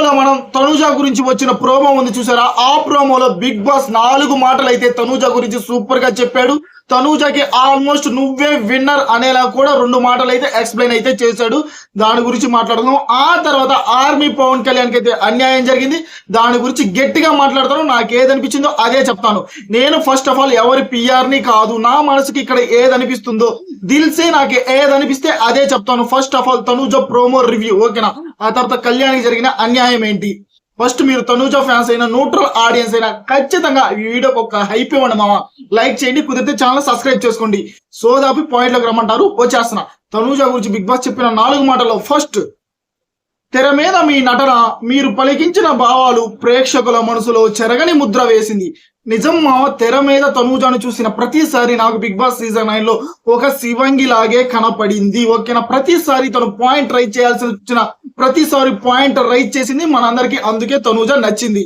ముందుగా మనం తనూజ గురించి వచ్చిన ప్రోమో ఉంది చూసారా? ఆ ప్రోమోలో బిగ్ బాస్ 4 మాటలు అయితే తనూజ గురించి సూపర్ గా చెప్పాడు. తనూజకి ఆల్మోస్ట్ నువ్వే విన్నర్ అనేలా కూడా 2 మాటలు అయితే ఎక్స్ప్లెయిన్ అయితే చేశాడు. దాని గురించి మాట్లాడదాం. ఆ తర్వాత ఆర్మీ పవన్ కళ్యాణ్ కి అయితే అన్యాయం జరిగింది. దాని గురించి గట్టిగా మాట్లాడతాను. నాకు ఏదనిపించిందో అదే చెప్తాను. నేను ఫస్ట్ ఆఫ్ ఆల్ ఎవరి పిఆర్ ని కాదు, నా మనసుకి ఇక్కడ ఏదనిపిస్తుందో దిల్సే నాకు ఏదనిపిస్తే అదే చెప్తాను. First of all Tanuja promo review, ఓకేనా? ఆ తర్వాత కళ్యాణ్కి జరిగిన అన్యాయం ఏంటి? ఫస్ట్ మీరు తనూజ ఫ్యాన్స్ అయినా న్యూట్రల్ ఆడియన్స్ అయినా ఖచ్చితంగా ఈ వీడియోకి ఒక హైప్ ఇవ్వండి మామ. లైక్ చేయండి, కుదిరితే ఛానల్ సబ్స్క్రైబ్ చేసుకోండి. సోదాపి పాయింట్లోకి రమ్మంటారు, వచ్చేస్తున్నా. తనూజ గురించి బిగ్ బాస్ చెప్పిన 4 మాటల్లో ఫస్ట్, తెర మీద మీ నటన, మీరు పలికించిన భావాలు ప్రేక్షకుల మనసులో చెరగని ముద్ర వేసింది. నిజం మామ, తెర మీద తనూజాను చూసిన ప్రతిసారి నాకు బిగ్ బాస్ సీజన్ 9 లో ఒక శివంగి లాగే కనపడింది, ఓకేనా? ప్రతిసారి తను పాయింట్ రైట్ చేయాల్సి వచ్చిన ప్రతిసారి పాయింట్ రైట్ చేసింది మనందరికి, అందుకే తనూజ నచ్చింది.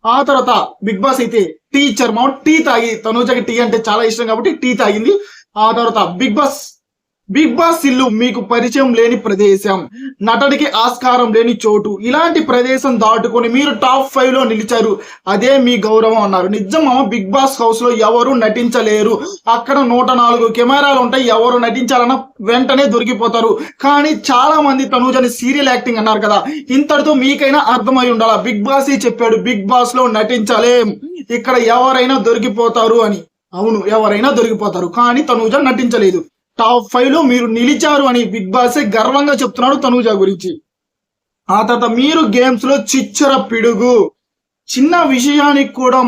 ఆ తర్వాత బిగ్ బాస్ అయితే టీచర్ మామ టీ తాగి, తనూజకి టీ అంటే చాలా ఇష్టం కాబట్టి టీ తాగింది. ఆ తర్వాత బిగ్ బాస్ ఇల్లు మీకు పరిచయం లేని ప్రదేశం, నటనకి ఆస్కారం లేని చోటు, ఇలాంటి ప్రదేశం దాటుకొని మీరు టాప్ 5 లో నిలిచారు, అదే మీ గౌరవం అన్నారు. నిజమా? బిగ్ బాస్ హౌస్ లో ఎవరు నటించలేరు. అక్కడ 104 కెమెరాలు ఉంటాయి, ఎవరు నటించాలన్నా వెంటనే దొరికిపోతారు. కానీ చాలా మంది తనూజని సీరియల్ యాక్టింగ్ అన్నారు కదా, ఇంతటితో మీకైనా అర్థమై ఉండాలా. బిగ్ బాస్ చెప్పాడు బిగ్ బాస్ లో నటించలేం, ఇక్కడ ఎవరైనా దొరికిపోతారు అని. అవును, ఎవరైనా దొరికిపోతారు, కానీ తనూజ నటించలేదు. టాప్ 5 లో మీరు నిలిచారు అని బిగ్ బాస్ గర్వంగా చెప్తున్నాడు తనూజ గురించి. ఆ తర్వాత మీరు గేమ్స్ లో చిచ్చర పిడుగు, చిన్న విషయానికి కూడా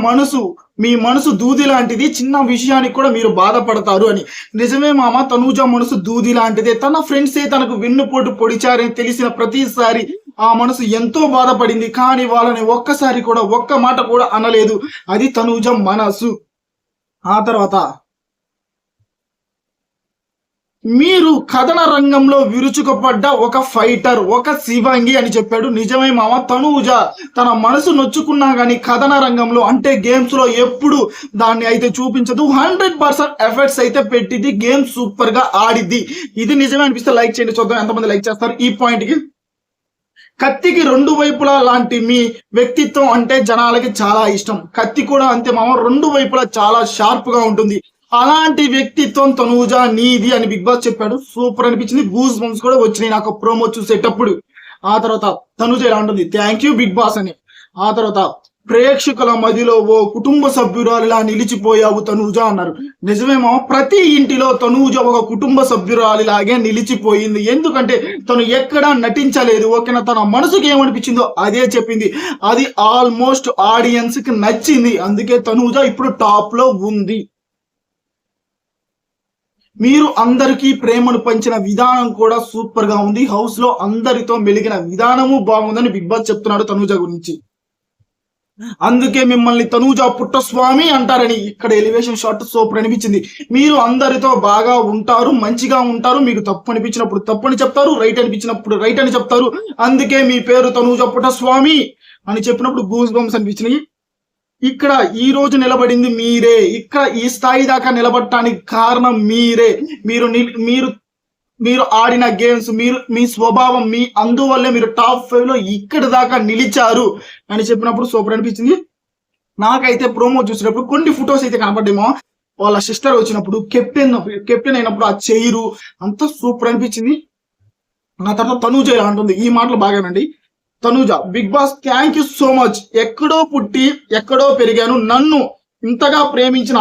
మీ మనసు దూది లాంటిది, చిన్న విషయానికి కూడా మీరు బాధపడతారు అని. నిజమే మామ, తనూజ మనసు దూది లాంటిదే. తన ఫ్రెండ్సే తనకు వెన్నుపోటు పొడిచారని తెలిసిన ప్రతిసారి ఆ మనసు ఎంతో బాధపడింది, కానీ వాళ్ళని ఒక్కసారి కూడా ఒక్క మాట కూడా అనలేదు. అది తనూజ మనసు. ఆ తర్వాత మీరు కథన రంగంలో విరుచుకుపడ్డ ఒక ఫైటర్, ఒక శివంగి అని చెప్పాడు. నిజమే మామ, తనూజ తన మనసు నొచ్చుకున్నా కానీ కథన రంగంలో అంటే గేమ్స్ లో ఎప్పుడు దాన్ని అయితే చూపించదు. 100% ఎఫర్ట్స్ అయితే పెట్టింది, గేమ్ సూపర్ గా ఆడిద్ది. ఇది నిజమే అనిపిస్తే లైక్ చేయండి, చూద్దాం ఎంతమంది లైక్ చేస్తారు ఈ పాయింట్ కి. కత్తికి 2 వైపులా లాంటి మీ వ్యక్తిత్వం అంటే జనాలకి చాలా ఇష్టం. కత్తి కూడా అంతే మామ, 2 వైపులా చాలా షార్ప్ గా ఉంటుంది. అలాంటి వ్యక్తిత్వం తనూజ నీది అని బిగ్ బాస్ చెప్పాడు. సూపర్ అనిపించింది, గూస్ బంప్స్ కూడా వచ్చినాయి నాకు ప్రోమో చూసేటప్పుడు. ఆ తర్వాత తనూజ ఎలా ఉంటుంది, థ్యాంక్ యూ బిగ్ బాస్ అని. ఆ తర్వాత ప్రేక్షకుల మధ్యలో ఓ కుటుంబ సభ్యురాలిలా నిలిచిపోయావు తనూజ అన్నారు. నిజమేమో, ప్రతి ఇంటిలో తనూజ ఒక కుటుంబ సభ్యురాలిలాగే నిలిచిపోయింది. ఎందుకంటే తను ఎక్కడా నటించలేదు, ఓకేనా? తన మనసుకి ఏమనిపించిందో అదే చెప్పింది. అది ఆల్మోస్ట్ ఆడియన్స్ కి నచ్చింది, అందుకే తనూజ ఇప్పుడు టాప్ లో ఉంది. మీరు అందరికీ ప్రేమను పంచిన విధానం కూడా సూపర్ గా ఉంది. హౌస్ లో అందరితో మెలిగిన విధానము బాగుందని బిగ్ బాస్ చెప్తున్నాడు తనూజ గురించి. అందుకే మిమ్మల్ని తనూజ పుట్టస్వామి అంటారని. ఇక్కడ ఎలివేషన్ షాట్ సూపర్ అనిపించింది. మీరు అందరితో బాగా ఉంటారు, మంచిగా ఉంటారు, మీకు తప్పు అనిపించినప్పుడు తప్పు అని చెప్తారు, రైట్ అనిపించినప్పుడు రైట్ అని చెప్తారు. అందుకే మీ పేరు తనూజ పుట్టస్వామి అని చెప్పినప్పుడు గూస్ బంప్స్ అనిపించినాయి. ఇక్కడ ఈ రోజు నిలబడింది మీరే, ఇక్కడ ఈ స్థాయి దాకా నిలబడటానికి కారణం మీరే. మీరు ఆడిన గేమ్స్, మీ స్వభావం, మీ అందువల్లే మీరు టాప్ 5 లో ఇక్కడ దాకా నిలిచారు అని చెప్పినప్పుడు సూపర్ అనిపించింది. నాకైతే ప్రోమో చూసినప్పుడు కొన్ని ఫొటోస్ అయితే కనపడ్డేమో, వాళ్ళ సిస్టర్ వచ్చినప్పుడు కెప్టెన్ అయినప్పుడు ఆ చైరు అంతా సూపర్ అనిపించింది. ఆ తర్వాత తనూజ ఎలా అంటుంది, ఈ మాటలు బాగానండి. Tanuja, Bigg Boss thank you so much. ఎక్కడో పుట్టి ఎక్కడో పెరిగాను, నన్ను ఇంతగా ప్రేమించిన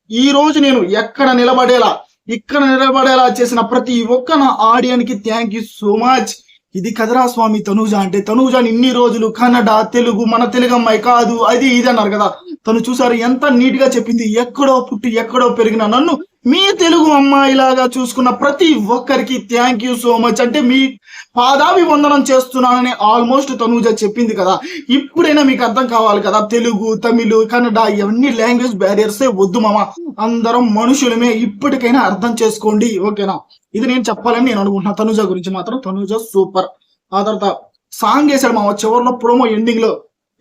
ఈ రోజు నేను ఇక్కడ నిలబడేలా చేసిన ప్రతి ఒక్క నా ఆడియన్స్ కి థ్యాంక్ యూ సో మచ్. ఇది కదరా స్వామి తనూజ అంటే. తనూజని ఇన్ని రోజులు కన్నడ, తెలుగు, మన తెలుగు అమ్మాయి కాదు అది ఇది అన్నారు కదా, తను చూసారు ఎంత నీట్ గా చెప్పింది. ఎక్కడో పుట్టి ఎక్కడో పెరిగిన నన్ను మీ తెలుగు అమ్మాయిలాగా చూసుకున్న ప్రతి ఒక్కరికి థ్యాంక్ యూ సో మచ్ అంటే మీ పాదాభివందనం చేస్తున్నానని ఆల్మోస్ట్ తనూజ చెప్పింది కదా. ఇప్పుడైనా మీకు అర్థం కావాలి కదా, తెలుగు, తమిళ్, కన్నడ ఇవన్నీ లాంగ్వేజ్ బ్యారియర్సే వద్దు మామ, అందరం మనుషులమే, ఇప్పటికైనా అర్థం చేసుకోండి, ఓకేనా? ఇది నేను చెప్పాలని నేను అనుకుంటున్నా తనూజ గురించి మాత్రం. తనూజ సూపర్. ఆ తర్వాత సాంగ్ వేసాడు మామ చివరిలో ప్రోమో ఎండింగ్ లో.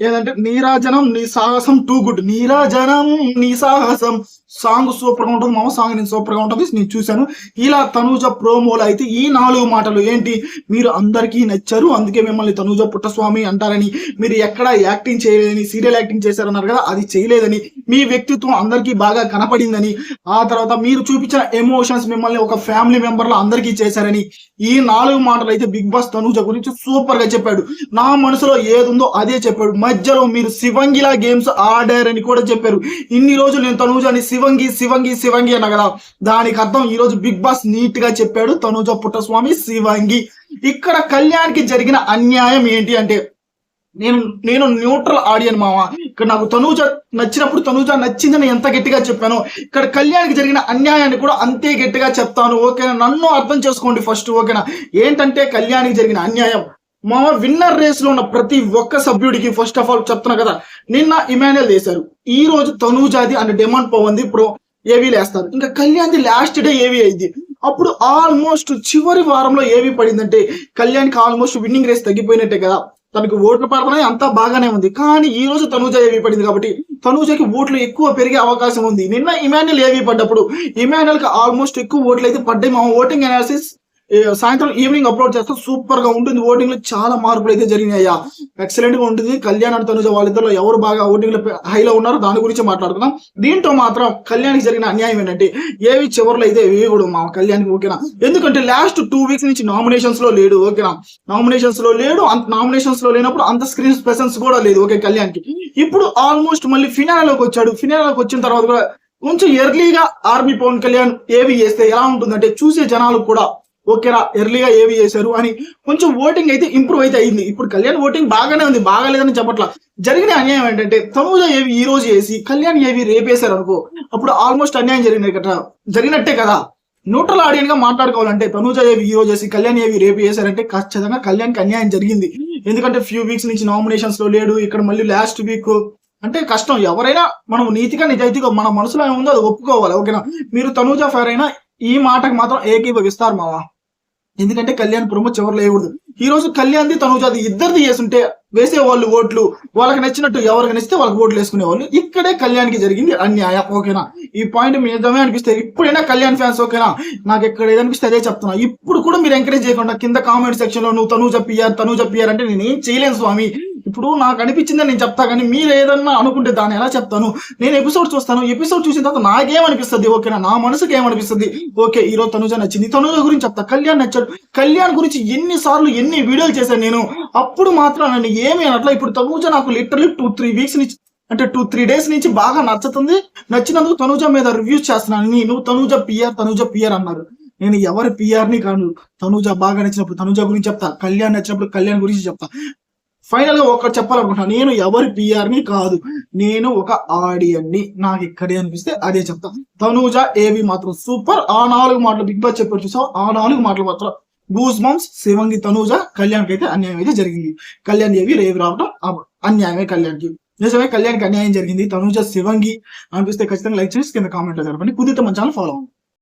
ఏదంటే నీరాజనం నీ సాహసం టూ గుడ్, నీరాజనం నీ సాహసం సాంగ్ సూపర్ గా ఉంటుంది మామ. సాంగ్ నేను సూపర్ గా ఉంటుంది, నేను చూశాను. ఇలా తనూజ ప్రోమోలో అయితే ఈ 4 మాటలు ఏంటి, మీరు అందరికీ నచ్చారు అందుకే మిమ్మల్ని తనూజ పుట్టస్వామి అంటారని, మీరు ఎక్కడ యాక్టింగ్ చేయలేదని, సీరియల్ యాక్టింగ్ చేశారన్నారు కదా అది చేయలేదని, మీ వ్యక్తిత్వం అందరికీ బాగా కనపడిందని, ఆ తర్వాత మీరు చూపించిన ఎమోషన్స్ మిమ్మల్ని ఒక ఫ్యామిలీ మెంబర్ లో అందరికీ చేశారని, ఈ 4 మాటలు అయితే బిగ్ బాస్ తనూజ గురించి సూపర్ గా చెప్పాడు. నా మనసులో ఏదుందో అదే చెప్పాడు. మధ్యలో మీరు శివంగిలా గేమ్స్ ఆడారని కూడా చెప్పారు. ఇన్ని రోజులు నేను తనూజని శివంగి శివంగి శివంగి అన్న కదా, దానికి అర్థం ఈ రోజు బిగ్ బాస్ నీట్ గా చెప్పాడు, తనూజ పుట్టస్వామి శివంగి. ఇక్కడ కళ్యాణ్కి జరిగిన అన్యాయం ఏంటి అంటే, నేను న్యూట్రల్ ఆడియన్ మామ. ఇక్కడ నాకు తనూజ నచ్చినప్పుడు తనూజ నచ్చిందని ఎంత గట్టిగా చెప్పాను, ఇక్కడ కళ్యాణ్కి జరిగిన అన్యాయాన్ని కూడా అంతే గట్టిగా చెప్తాను. ఓకేనా, నన్ను అర్థం చేసుకోండి ఫస్ట్. ఓకేనా, ఏంటంటే కళ్యాణ్కి జరిగిన అన్యాయం, మా విన్నర్ రేస్ లో ఉన్న ప్రతి ఒక్క సభ్యుడికి ఫస్ట్ ఆఫ్ ఆల్ చెప్తున్నా కదా, నిన్న ఇమాన్యుయల్ వేశారు, ఈ రోజు తనూజాది అండ్ డిమాండ్ పవంది ఇప్పుడు ఏవీలు వేస్తారు, ఇంకా కళ్యాణ్ది లాస్ట్ డే ఏవి అయింది. అప్పుడు ఆల్మోస్ట్ చివరి వారంలో ఏవి పడిందంటే కళ్యాణ్కి ఆల్మోస్ట్ విన్నింగ్ రేస్ తగ్గిపోయినట్టే కదా, తనకు ఓట్లు పడుతున్నాయి అంతా బాగానే ఉంది. కానీ ఈ రోజు తనూజ ఏవి పడింది కాబట్టి తనూజకి ఓట్లు ఎక్కువ పెరిగే అవకాశం ఉంది. నిన్న ఇమాన్యుయల్ ఏవి పడ్డప్పుడు ఇమాన్యుయల్ కి ఆల్మోస్ట్ ఎక్కువ ఓట్లు అయితే పడ్డాయి. మా ఓటింగ్ అనాలిసిస్ సాయంత్రం ఈవినింగ్ అప్లోడ్ చేస్తే సూపర్ గా ఉంటుంది. ఓటింగ్ లో చాలా మార్పులు అయితే జరిగినాయా, ఎక్సలెంట్ గా ఉంటుంది. కళ్యాణ్ అండ్ తనుజ వాళ్ళిద్దరు ఎవరు బాగా ఓటింగ్ లో హైలో ఉన్నారో దాని గురించి మాట్లాడుకుందాం. దీంట్లో మాత్రం కళ్యాణ్కి జరిగిన అన్యాయం ఏంటంటే ఏవి చివరిలో అయితే ఏవి కూడా మా కళ్యాణ్కి. ఓకేనా, ఎందుకంటే లాస్ట్ 2 వీక్స్ నుంచి నామినేషన్స్ లో లేడు. ఓకేనా, నామినేషన్స్ లో లేడు, నామినేషన్స్ లో లేనప్పుడు అంత స్క్రీన్ ప్రెసెన్స్ కూడా లేదు. ఓకే, కళ్యాణ్కి ఇప్పుడు ఆల్మోస్ట్ మళ్ళీ ఫినాలోకి వచ్చాడు. ఫినాలోకి వచ్చిన తర్వాత కూడా కొంచెం ఎర్లీగా ఆర్మీ పవన్ కళ్యాణ్ ఏవి చేస్తే ఎలా ఉంటుందంటే చూసే జనాలు కూడా ఓకేరా ఎర్లీగా ఏవి చేశారు అని కొంచెం ఓటింగ్ అయితే ఇంప్రూవ్ అయితే అయింది. ఇప్పుడు కళ్యాణ్ ఓటింగ్ బాగానే ఉంది, బాగాలేదని చెప్పట్లా. జరిగిన అన్యాయం ఏంటంటే తనూజ ఏవి ఈ రోజు వేసి కళ్యాణ్ ఏవి రేపేశారు అనుకో, అప్పుడు ఆల్మోస్ట్ అన్యాయం జరిగినట్టే కదా. న్యూట్రల్ ఆడియన్ గా మాట్లాడుకోవాలంటే తనూజ ఏవి ఈ రోజు చేసి కళ్యాణ్ ఏవి రేపు చేశారంటే ఖచ్చితంగా కళ్యాణ్కి అన్యాయం జరిగింది. ఎందుకంటే ఫ్యూ వీక్స్ నుంచి నామినేషన్స్ లో లేడు, ఇక్కడ మళ్ళీ లాస్ట్ వీక్ అంటే కష్టం. ఎవరైనా మనం నీతిగా నిజాయితీగా మన మనసులో ఏముందో అది ఒప్పుకోవాలి. ఓకేనా, మీరు తనూజ ఫైర్ అయినా ఈ మాటకు మాత్రం ఏకీభవిస్తారు మావా. ఎందుకంటే కళ్యాణ్ ప్రోమో చివరిలో వేయకూడదు. ఈ రోజు కళ్యాణ్ది తనూజాది ఇద్దరిది వేసుంటే వేసేవాళ్ళు ఓట్లు, వాళ్ళకి నచ్చినట్టు ఎవరికి నచ్చితే వాళ్ళకి ఓట్లు వేసుకునేవాళ్ళు. ఇక్కడే కళ్యాణ్కి జరిగింది అన్యాయం. ఓకేనా, ఈ పాయింట్ మీ నిజమే అనిపిస్తే ఇప్పుడైనా కళ్యాణ్ ఫ్యాన్స్ ఓకేనా, నాకు ఎక్కడ ఏదనిపిస్తే అదే చెప్తున్నా. ఇప్పుడు కూడా మీరు ఎంకరేజ్ చేయకుండా కింద కామెంట్ సెక్షన్ లో నువ్వు తనూజ పిఆర్ అంటే నేను ఏం చేయలేను స్వామి. ఇప్పుడు నాకు అనిపించిందని నేను చెప్తా, కానీ మీరు ఏదన్నా అనుకుంటే దాన్ని ఎలా చెప్తాను. నేను ఎపిసోడ్ చూస్తాను, ఎపిసోడ్ చూసిన తర్వాత నాకేమనిపిస్తుంది, ఓకేనా, నా మనసుకి ఏమనిపిస్తుంది. ఓకే, ఈ రోజు తనూజ నచ్చింది, తనూజ గురించి చెప్తా. కళ్యాణ్ నచ్చాడు, కళ్యాణ్ గురించి ఎన్నిసార్లు ఎన్ని వీడియోలు చేశాను నేను, అప్పుడు మాత్రం నన్ను ఏమి అనట్లా. ఇప్పుడు తనూజ నాకు లిటరలీ 2-3 వీక్స్ నుంచి అంటే 2-3 డేస్ నుంచి బాగా నచ్చుతుంది. నచ్చినందుకు తనూజ మీద రివ్యూస్ చేస్తున్నాను. నువ్వు తనూజ పిఆర్ అన్నారు, నేను ఎవరి పిఆర్ని కాను. తనూజ బాగా నచ్చినప్పుడు తనూజ గురించి చెప్తా, కళ్యాణ్ నచ్చినప్పుడు కళ్యాణ్ గురించి చెప్తా. ఫైనల్ గా ఒకటి చెప్పాలనుకుంటున్నా, నేను ఎవరి పిఆర్ని కాదు, నేను ఒక ఆడియన్ని. నాకు ఇక్కడే అనిపిస్తే అదే చెప్తా. తనూజ ఏవి మాత్రం సూపర్. ఆ 4 మాటలు బిగ్ బాస్ చెప్పారు చూసావు, ఆ 4 మాటలు మాత్రం గూస్ బంప్స్. శివంగి తనూజ, కళ్యాణ్కి అయితే అన్యాయం అయితే జరిగింది. కళ్యాణ్ ఏవి రేవి రావడం అన్యాయమే కళ్యాణ్కి. నిజమే కళ్యాణ్కి అన్యాయం జరిగింది. తనూజ శివంగి అనిపిస్తే ఖచ్చితంగా లైక్ చేసి కింద కామెంట్ లో జరపండి. కుదిరితే మన ఛానల్ ఫాలో అవ్వండి.